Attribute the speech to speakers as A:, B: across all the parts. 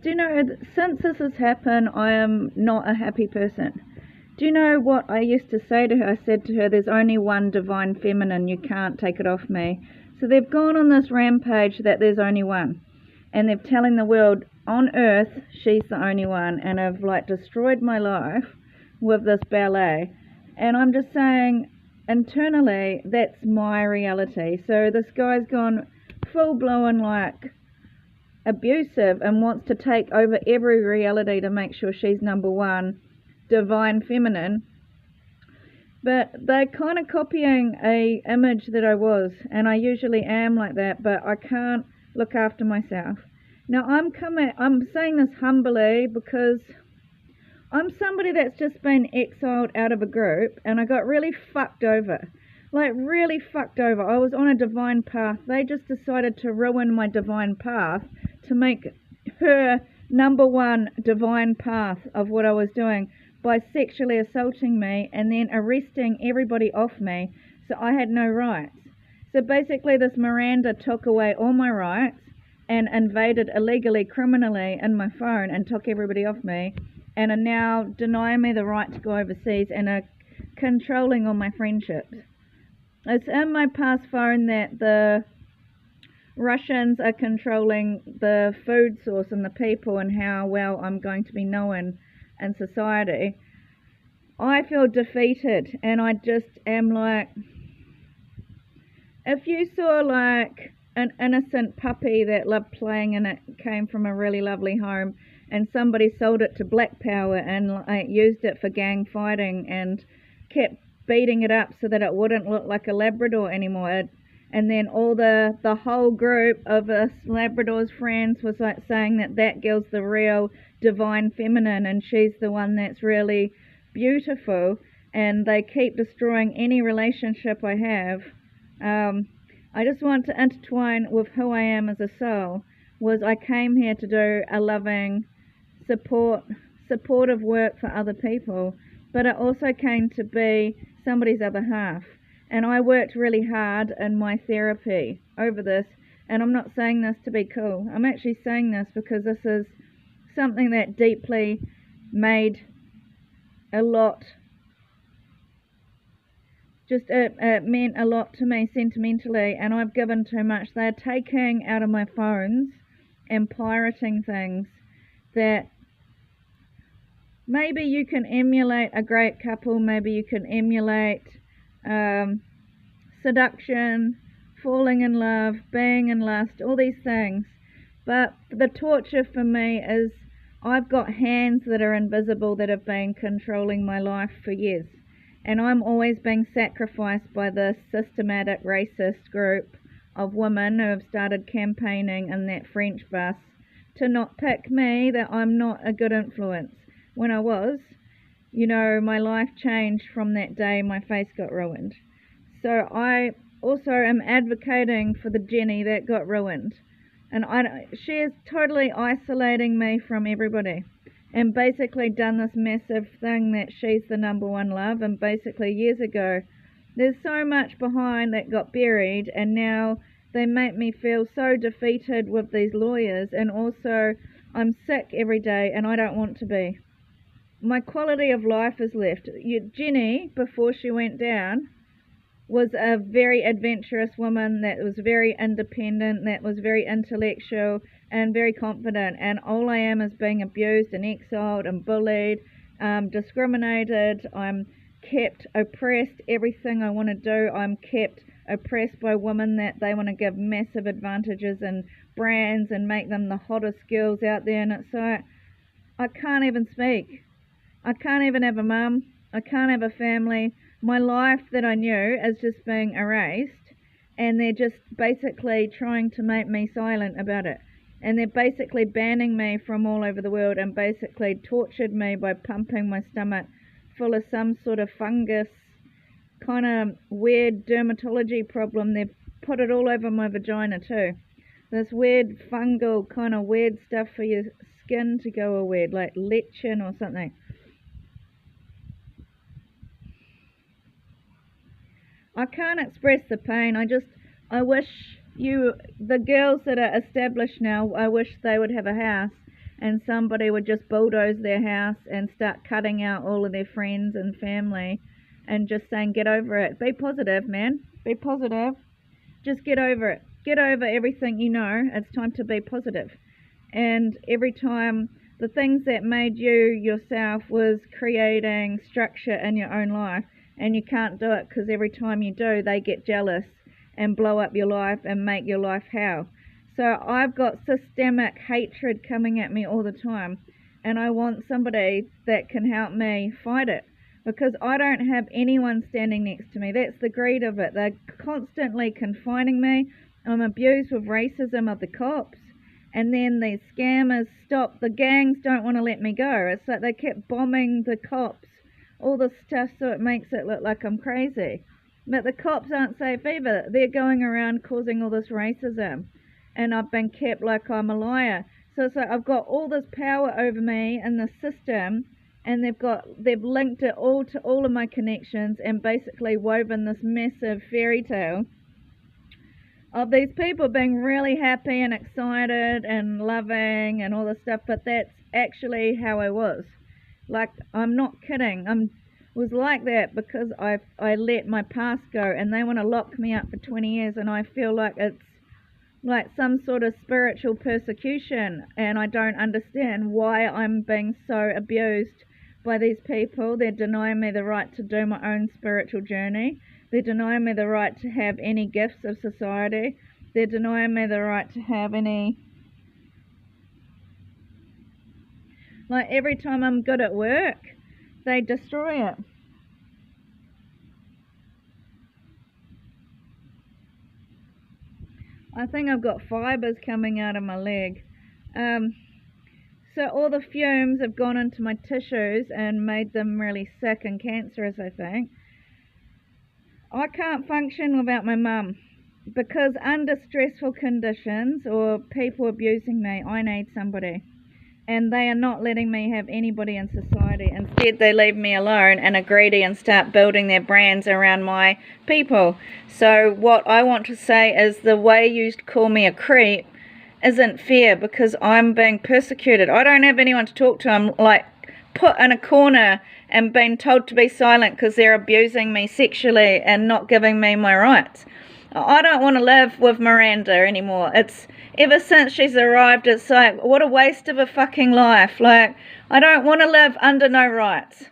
A: Do you know, since this has happened, I am not a happy person. Do you know what I used to say to her? I said to her, there's only one divine feminine, you can't take it off me. So they've gone on this rampage that there's only one. And they're telling the world, on earth, she's the only one. And have like destroyed my life with this ballet. And I'm just saying, internally, that's my reality. So this guy's gone full-blown like abusive and wants to take over every reality to make sure she's number one, divine feminine. But they're kind of copying a image that I was, and I usually am like that, but I can't look after myself. Now I'm saying this humbly because I'm somebody that's just been exiled out of a group, and I got really fucked over. Like really fucked over. I was on a divine path. They just decided to ruin my divine path to make her number one divine path of what I was doing by sexually assaulting me and then arresting everybody off me, so I had no rights. So basically this Miranda took away all my rights and invaded illegally, criminally in my phone and took everybody off me, and are now denying me the right to go overseas and are controlling all my friendships. It's in my past phone that the Russians are controlling the food source and the people and how well I'm going to be known in society. I feel defeated, and I just am like, if you saw like an innocent puppy that loved playing and it came from a really lovely home, and somebody sold it to Black Power and like used it for gang fighting and kept beating it up so that it wouldn't look like a Labrador anymore, and then all the whole group of us Labrador's friends was like saying that girl's the real divine feminine and she's the one that's really beautiful, and they keep destroying any relationship I have. I just want to intertwine with who I am as a soul. Was I came here to do a loving, supportive work for other people, but I also came to be somebody's other half. And I worked really hard in my therapy over this, and I'm not saying this to be cool. I'm actually saying this because this is something that deeply made a lot, it meant a lot to me sentimentally, and I've given too much. They're taking out of my phones and pirating things that maybe you can emulate a great couple, maybe you can emulate seduction, falling in love, being in lust, all these things. But the torture for me is I've got hands that are invisible that have been controlling my life for years. And I'm always being sacrificed by this systematic racist group of women who have started campaigning in that French bus to not pick me, that I'm not a good influence. When I was, you know, my life changed from that day my face got ruined. So I also am advocating for the Jenny that got ruined. And she is totally isolating me from everybody. And basically done this massive thing that she's the number one love. And basically years ago, there's so much behind that got buried. And now they make me feel so defeated with these lawyers. And also I'm sick every day and I don't want to be. My quality of life is left. Jenny, before she went down, was a very adventurous woman that was very independent, that was very intellectual and very confident, and all I am is being abused and exiled and bullied, discriminated. I'm kept oppressed. Everything I want to do, I'm kept oppressed by women that they want to give massive advantages and brands and make them the hottest girls out there, and it's like I can't even speak. I can't even have a mum. I can't have a family. My life that I knew is just being erased, and they're just basically trying to make me silent about it. And they're basically banning me from all over the world and basically tortured me by pumping my stomach full of some sort of fungus, kind of weird dermatology problem. They've put it all over my vagina too. This weird fungal kind of weird stuff for your skin to go all weird, like lectin or something. I can't express the pain. I wish the girls that are established now, I wish they would have a house and somebody would just bulldoze their house and start cutting out all of their friends and family and just saying, get over it. Be positive, man. Be positive. Just get over it. Get over everything you know. It's time to be positive. And every time, the things that made you yourself was creating structure in your own life, and you can't do it because every time you do, they get jealous and blow up your life and make your life hell. So I've got systemic hatred coming at me all the time, and I want somebody that can help me fight it, because I don't have anyone standing next to me. That's the greed of it. They're constantly confining me. I'm abused with racism of the cops, and then these scammers stop. The gangs don't want to let me go. It's like they kept bombing the cops, all this stuff, so it makes it look like I'm crazy. But the cops aren't safe either. They're going around causing all this racism, and I've been kept like I'm a liar. So it's like I've got all this power over me in the system, and they've linked it all to all of my connections and basically woven this massive fairy tale of these people being really happy and excited and loving and all this stuff. But that's actually how I was. Like, I'm not kidding. Was like that because I let my past go, and they want to lock me up for 20 years, and I feel like it's like some sort of spiritual persecution, and I don't understand why I'm being so abused by these people. They're denying me the right to do my own spiritual journey. They're denying me the right to have any gifts of society. They're denying me the right to have any... Like, every time I'm good at work, they destroy it. I think I've got fibers coming out of my leg. So all the fumes have gone into my tissues and made them really sick and cancerous, I think. I can't function without my mum, because under stressful conditions or people abusing me, I need somebody. And they are not letting me have anybody in society. Instead, they leave me alone and are greedy and start building their brands around my people. So what I want to say is, the way you call me a creep isn't fair, because I'm being persecuted. I don't have anyone to talk to. I'm like put in a corner and being told to be silent because they're abusing me sexually and not giving me my rights. I don't want to live with Miranda anymore. It's ever since she's arrived, it's like, what a waste of a fucking life. Like, I don't want to live under no rights.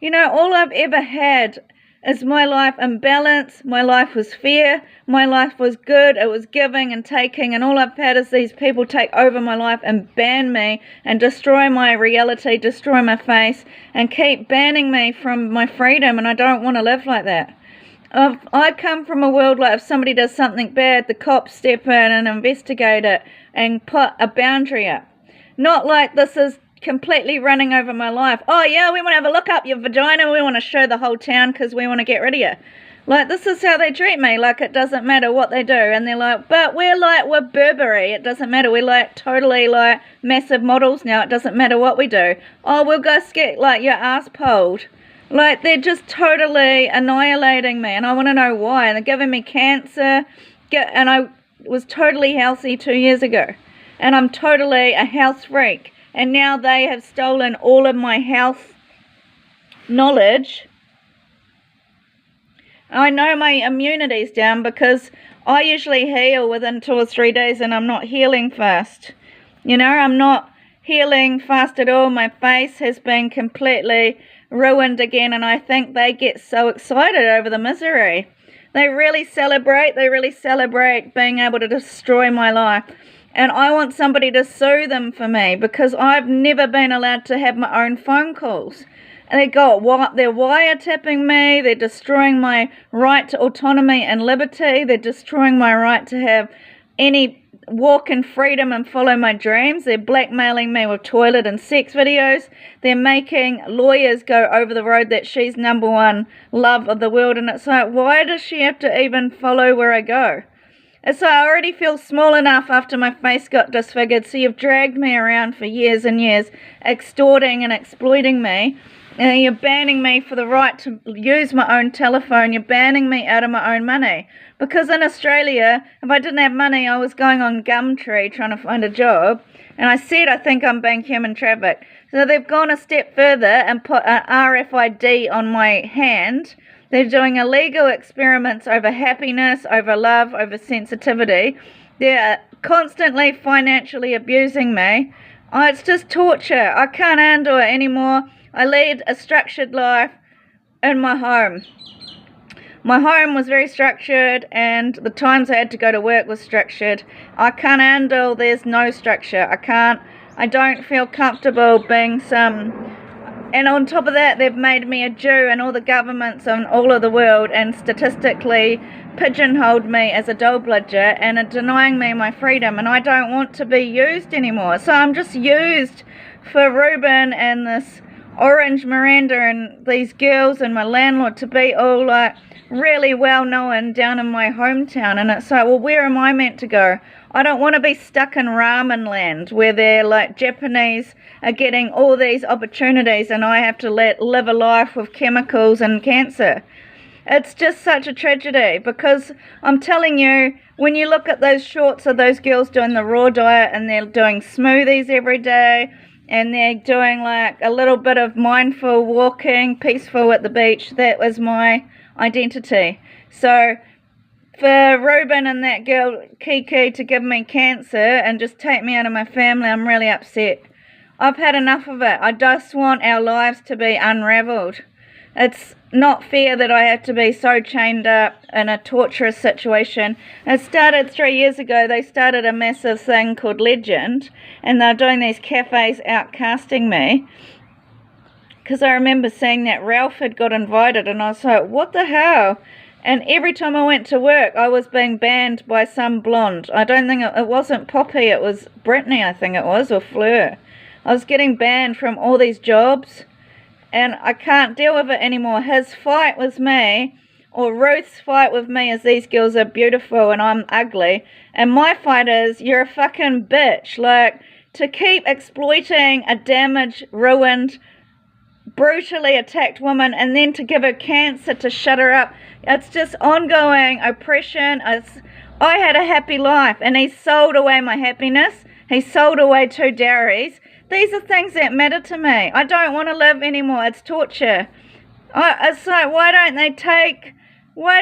A: You know, all I've ever had is my life in balance. My life was fair. My life was good. It was giving and taking. And all I've had is these people take over my life and ban me and destroy my reality, destroy my face, and keep banning me from my freedom. And I don't want to live like that. I come from a world like, if somebody does something bad, the cops step in and investigate it and put a boundary up. Not like this is completely running over my life. Oh yeah, we want to have a look up your vagina. We want to show the whole town because we want to get rid of you. Like, this is how they treat me. Like, it doesn't matter what they do. And they're like, but we're Burberry. It doesn't matter. We're like totally like massive models now. It doesn't matter what we do. Oh, we'll go get like your ass pulled. Like, they're just totally annihilating me, and I want to know why. And they're giving me cancer, and I was totally healthy 2 years ago, and I'm totally a health freak. And now they have stolen all of my health knowledge. I know my immunity's down because I usually heal within 2 or 3 days, and I'm not healing fast. You know, I'm not healing fast at all. My face has been completely ruined again, and I think they get so excited over the misery. They really celebrate being able to destroy my life. And I want somebody to sue them for me, because I've never been allowed to have my own phone calls. And they're wiretapping me, they're destroying my right to autonomy and liberty, they're destroying my right to have any walk in freedom and follow my dreams. They're blackmailing me with toilet and sex videos. They're making lawyers go over the road that she's #1 love of the world. And it's like, why does she have to even follow where I go? It's like, I already feel small enough after my face got disfigured, so you've dragged me around for years and years, extorting and exploiting me. And you're banning me for the right to use my own telephone. You're banning me out of my own money. Because in Australia, if I didn't have money, I was going on Gumtree trying to find a job. And I said, I think I'm being human trafficked. So they've gone a step further and put an RFID on my hand. They're doing illegal experiments over happiness, over love, over sensitivity. They're constantly financially abusing me. Oh, it's just torture. I can't handle it anymore. I lead a structured life in my home. My home was very structured, and the times I had to go to work was structured. I can't handle there's no structure. I don't feel comfortable being and on top of that, they've made me a Jew, and all the governments in all of the world, and statistically pigeonholed me as a doll bludger and are denying me my freedom, and I don't want to be used anymore. So I'm just used for Ruben and this Orange Miranda and these girls and my landlord to be all like really well known down in my hometown. And it's like, well, where am I meant to go? I don't want to be stuck in ramen land where they're like Japanese are getting all these opportunities and I have to live a life with chemicals and cancer. It's just such a tragedy, because I'm telling you, when you look at those shorts of those girls doing the raw diet and they're doing smoothies every day and they're doing like a little bit of mindful walking, peaceful at the beach, that was my identity. So for Ruben and that girl Kiki to give me cancer and just take me out of my family, I'm really upset. I've had enough of it. I just want our lives to be unravelled. It's not fair that I have to be so chained up in a torturous situation. It started 3 years ago. They started a massive thing called Legend, and they're doing these cafes outcasting me. Because I remember seeing that Ralph had got invited, and I was like, what the hell? And every time I went to work, I was being banned by some blonde. I don't think it wasn't Poppy, it was Brittany, I think it was, or Fleur. I was getting banned from all these jobs, and I can't deal with it anymore. His fight with me, or Ruth's fight with me, is these girls are beautiful and I'm ugly. And my fight is, you're a fucking bitch. Like, to keep exploiting a damaged, ruined, brutally attacked woman and then to give her cancer to shut her up. It's just ongoing oppression. I had a happy life and he sold away my happiness. He sold away 2 dowries. These are things that matter to me. I don't want to live anymore. It's torture. It's like, why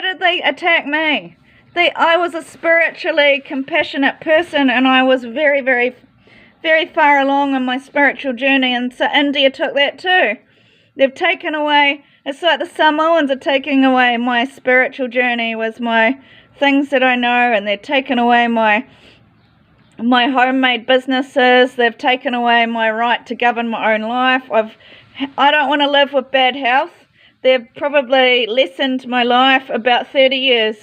A: did they attack me? I was a spiritually compassionate person, and I was very, very, very far along on my spiritual journey, and so India took that too. They've taken away, it's like the Samoans are taking away my spiritual journey with my things that I know, and they're taking away my homemade businesses. They've taken away my right to govern my own life. I don't want to live with bad health. They've probably lessened my life about 30 years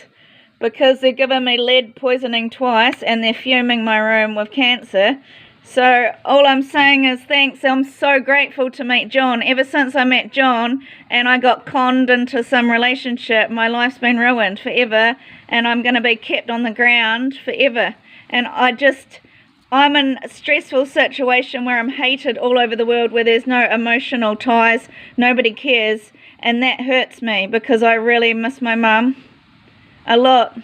A: because they're giving me lead poisoning twice and they're fuming my room with cancer. So all I'm saying is thanks. I'm so grateful to meet John. Ever since I met John and I got conned into some relationship, my life's been ruined forever, and I'm going to be kept on the ground forever. And I'm in a stressful situation where I'm hated all over the world, where there's no emotional ties, nobody cares, and that hurts me because I really miss my mum a lot.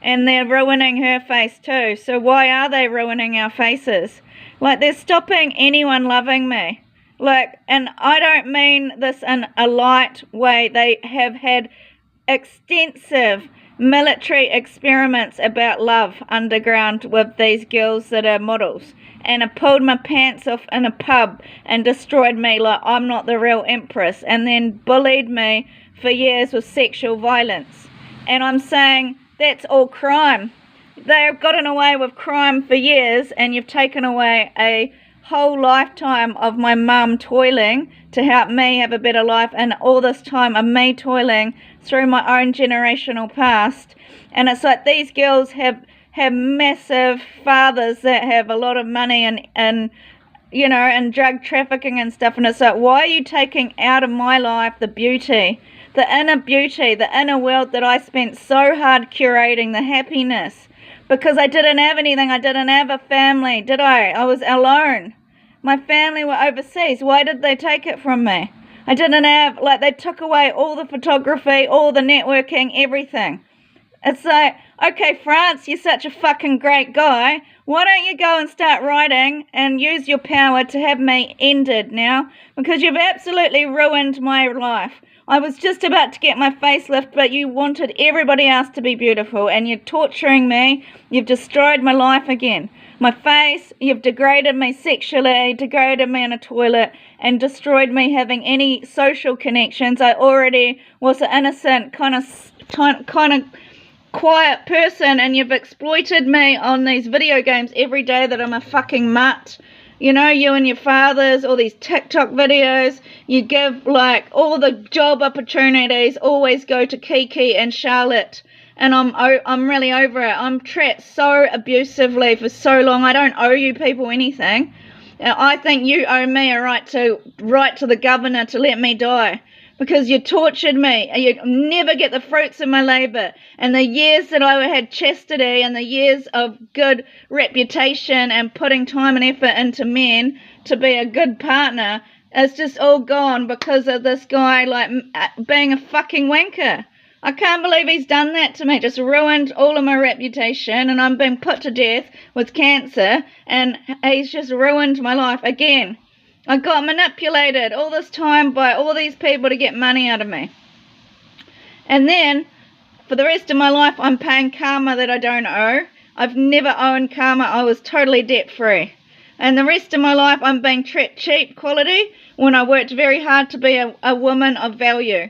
A: And they're ruining her face too. So why are they ruining our faces? Like, they're stopping anyone loving me. Like, and I don't mean this in a light way. They have had extensive military experiments about love underground with these girls that are models, and have pulled my pants off in a pub and destroyed me like I'm not the real empress, and then bullied me for years with sexual violence. And I'm saying that's all crime. They've gotten away with crime for years, and you've taken away a whole lifetime of my mum toiling to help me have a better life, and all this time of me toiling through my own generational past. And it's like these girls have massive fathers that have a lot of money and you know, and drug trafficking and stuff, and it's like, why are you taking out of my life the beauty, the inner world that I spent so hard curating, the happiness? Because I didn't have anything. I didn't have a family, did I? I was alone. My family were overseas. Why did they take it from me? I didn't have, like, they took away all the photography, all the networking, everything. It's like, okay, France, you're such a fucking great guy. Why don't you go and start writing and use your power to have me ended now? Because you've absolutely ruined my life. I was just about to get my facelift, but you wanted everybody else to be beautiful, and you're torturing me. You've destroyed my life again. My face, you've degraded me sexually, degraded me in a toilet, and destroyed me having any social connections. I already was an innocent, kind of quiet person, and you've exploited me on these video games every day that I'm a fucking mutt. You know, you and your fathers, all these TikTok videos, you give, like, all the job opportunities always go to Kiki and Charlotte. And I'm really over it. I'm trapped so abusively for so long. I don't owe you people anything. I think you owe me a right to write to the governor to let me die. Because you tortured me. You never get the fruits of my labour. And the years that I had chastity and the years of good reputation and putting time and effort into men to be a good partner is just all gone because of this guy, like, being a fucking wanker. I can't believe he's done that to me. Just ruined all of my reputation, and I'm being put to death with cancer, and he's just ruined my life again. I got manipulated all this time by all these people to get money out of me. And then, for the rest of my life, I'm paying karma that I don't owe. I've never owned karma. I was totally debt-free. And the rest of my life, I'm being treated cheap quality when I worked very hard to be a woman of value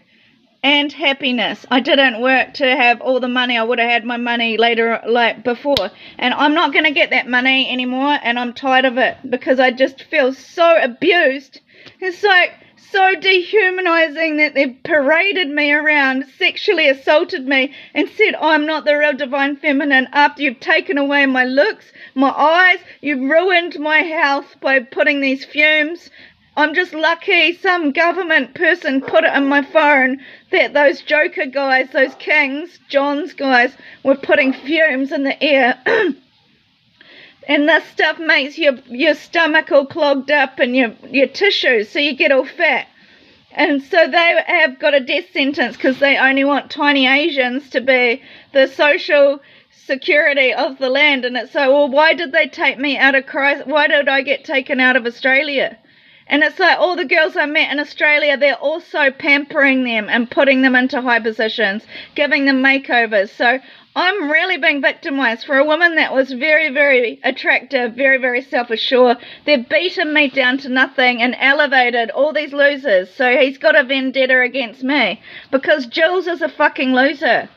A: and happiness. I didn't work to have all the money. I would have had my money later, like before. And I'm not going to get that money anymore, and I'm tired of it because I just feel so abused. It's like so dehumanizing that they've paraded me around, sexually assaulted me, and said I'm not the real divine feminine after you've taken away my looks, my eyes. You've ruined my health by putting these fumes. I'm just lucky some government person put it in my phone that those Joker guys, those Kings, John's guys, were putting fumes in the air. And this stuff makes your stomach all clogged up and your tissues, so you get all fat. And so they have got a death sentence because they only want tiny Asians to be the social security of the land. And it's so, well, why did they take me out of Christ? Why did I get taken out of Australia? And it's like all the girls I met in Australia, they're also pampering them and putting them into high positions, giving them makeovers. So I'm really being victimized for a woman that was very, very attractive, very, very self-assured. They've beaten me down to nothing and elevated all these losers. So he's got a vendetta against me because Jules is a fucking loser.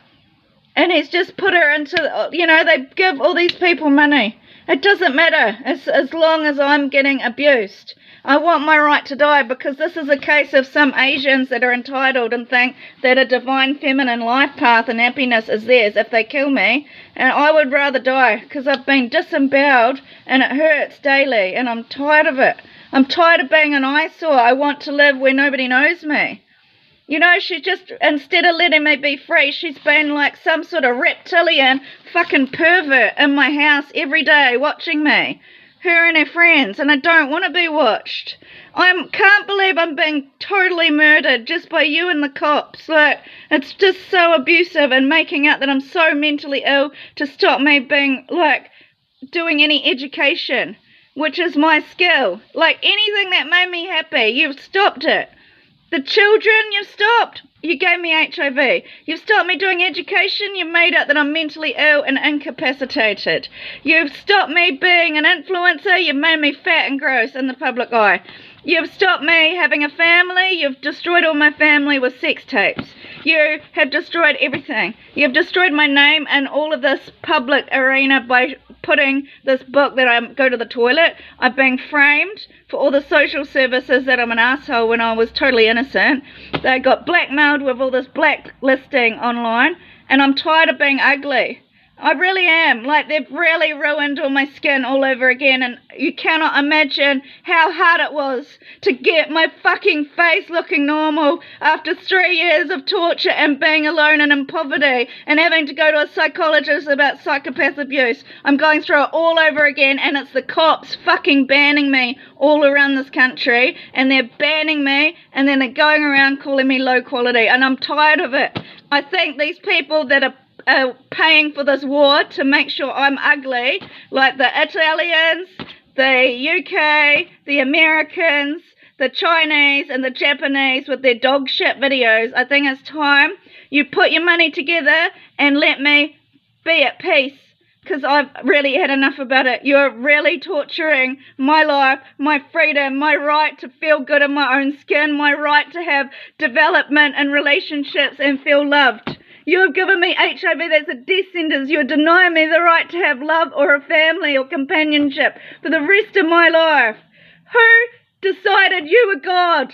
A: And he's just put her into, you know, they give all these people money. It doesn't matter as long as I'm getting abused. I want my right to die because this is a case of some Asians that are entitled and think that a divine feminine life path and happiness is theirs if they kill me. And I would rather die because I've been disemboweled and it hurts daily and I'm tired of it. I'm tired of being an eyesore. I want to live where nobody knows me. You know, she just, instead of letting me be free, she's been like some sort of reptilian fucking pervert in my house every day watching me. Her and her friends, and I don't want to be watched. I can't believe I'm being totally murdered just by you and the cops. Like, it's just so abusive and making out that I'm so mentally ill to stop me being, like, doing any education, which is my skill. Like, anything that made me happy, you've stopped it. The children, you've stopped. You gave me HIV. You've stopped me doing education. You've made out that I'm mentally ill and incapacitated. You've stopped me being an influencer. You've made me fat and gross in the public eye. You've stopped me having a family. You've destroyed all my family with sex tapes. You have destroyed everything. You've destroyed my name in all of this public arena by putting this book that I go to the toilet. I've been framed for all the social services that I'm an asshole when I was totally innocent. They got blackmailed with all this blacklisting online, and I'm tired of being ugly. I really am. Like, they've really ruined all my skin all over again, and you cannot imagine how hard it was to get my fucking face looking normal after 3 years of torture and being alone and in poverty and having to go to a psychologist about psychopath abuse. I'm going through it all over again, and it's the cops fucking banning me all around this country, and they're banning me, and then they're going around calling me low quality, and I'm tired of it. I think these people that are paying for this war to make sure I'm ugly, like the Italians, the UK, the Americans, the Chinese and the Japanese with their dog shit videos. I think it's time you put your money together and let me be at peace, because I've really had enough about it. You're really torturing my life, my freedom, my right to feel good in my own skin, my right to have development and relationships and feel loved. You have given me HIV, that's a death sentence. You're denying me the right to have love or a family or companionship for the rest of my life. Who decided you were God?